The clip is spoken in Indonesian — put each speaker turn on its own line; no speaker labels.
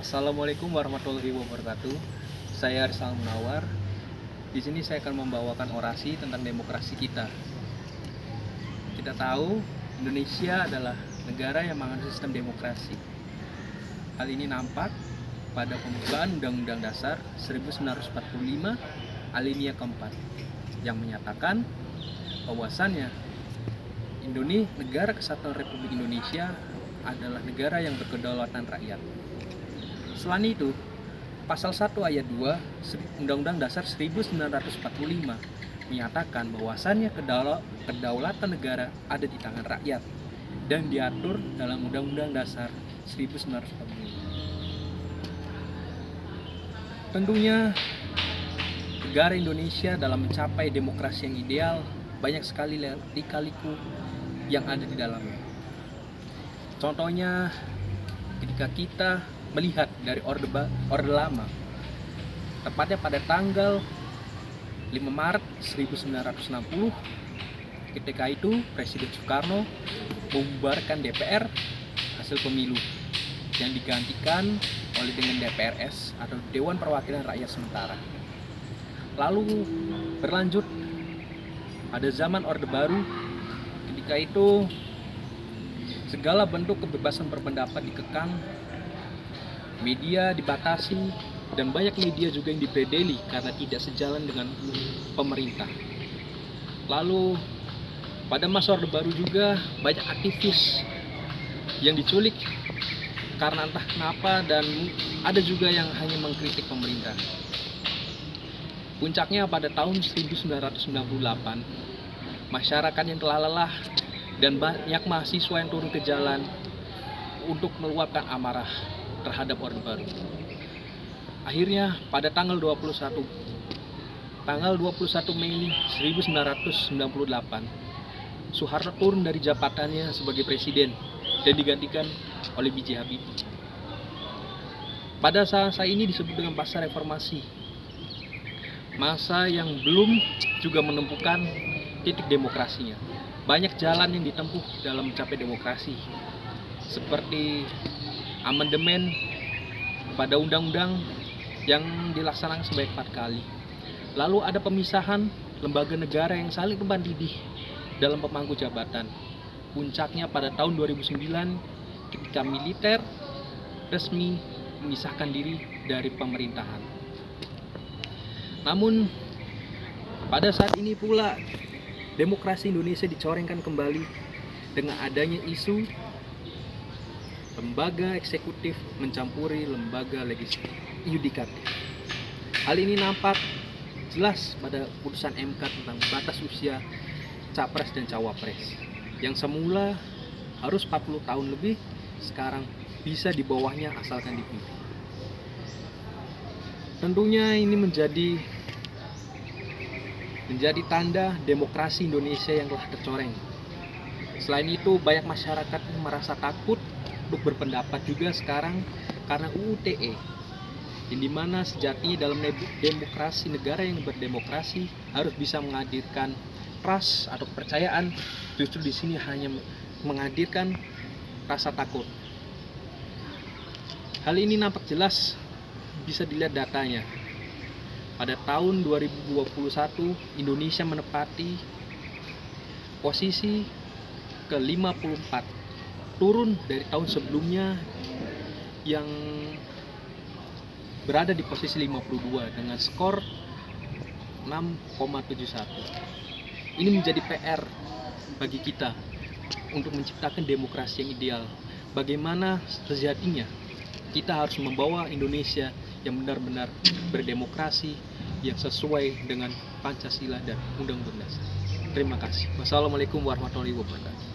Assalamualaikum warahmatullahi wabarakatuh. Saya Rizal Munawar. Di sini saya akan membawakan orasi tentang demokrasi kita. Kita tahu Indonesia adalah negara yang menganut sistem demokrasi. Hal ini nampak pada pembukaan Undang-Undang Dasar 1945 alinea keempat yang menyatakan bahwasannya Negara Kesatuan Republik Indonesia adalah negara yang berkedaulatan rakyat. Selain itu, pasal 1 ayat 2 Undang-Undang Dasar 1945 menyatakan bahwasannya kedaulatan negara ada di tangan rakyat dan diatur dalam Undang-Undang Dasar 1945. Tentunya negara Indonesia dalam mencapai demokrasi yang ideal banyak sekali lika-liku yang ada di dalamnya. Contohnya ketika kita melihat dari Orde Lama, tepatnya pada tanggal 5 Maret 1960, ketika itu Presiden Soekarno membubarkan DPR hasil pemilu yang digantikan oleh dengan DPRS atau Dewan Perwakilan Rakyat Sementara. Lalu berlanjut pada zaman Orde Baru, ketika itu segala bentuk kebebasan berpendapat dikekang, media dibatasi, dan banyak media juga yang dipredeli karena tidak sejalan dengan pemerintah. Lalu pada masa Orde Baru juga banyak aktivis yang diculik karena entah kenapa, dan ada juga yang hanya mengkritik pemerintah. Puncaknya pada tahun 1998, masyarakat yang telah lelah dan banyak mahasiswa yang turun ke jalan untuk meluapkan amarah terhadap Orde Baru. Akhirnya pada tanggal 21 Mei 1998, Soeharto turun dari jabatannya sebagai presiden dan digantikan oleh B.J. Habibie. Pada masa ini disebut dengan masa reformasi, masa yang belum juga menemukan titik demokrasinya. Banyak jalan yang ditempuh dalam mencapai demokrasi, seperti amandemen pada undang-undang yang dilaksanakan sebanyak 4 kali. Lalu ada pemisahan lembaga negara yang saling tumpang tindih dalam pemangku jabatan. Puncaknya pada tahun 2009 ketika militer resmi memisahkan diri dari pemerintahan. Namun pada saat ini pula demokrasi Indonesia dicorengkan kembali dengan adanya isu lembaga eksekutif mencampuri lembaga legislatif yudikatif. Hal ini nampak jelas pada putusan MK tentang batas usia capres dan cawapres yang semula harus 40 tahun lebih, sekarang bisa di bawahnya asalkan dipilih. Tentunya ini menjadi tanda demokrasi Indonesia yang telah tercoreng. Selain itu, banyak masyarakat yang merasa takut untuk berpendapat juga sekarang karena UU ITE, yang dimana sejatinya dalam demokrasi, negara yang berdemokrasi harus bisa menghadirkan trust atau kepercayaan. Justru di sini hanya menghadirkan rasa takut. Hal ini nampak jelas bisa dilihat datanya. Pada tahun 2021 Indonesia menempati posisi ke-54, turun dari tahun sebelumnya yang berada di posisi 52 dengan skor 6,71. Ini menjadi PR bagi kita untuk menciptakan demokrasi yang ideal. Bagaimana sejatinya kita harus membawa Indonesia yang benar-benar berdemokrasi, yang sesuai dengan Pancasila dan Undang-Undang Dasar. Terima kasih. Wassalamualaikum warahmatullahi wabarakatuh.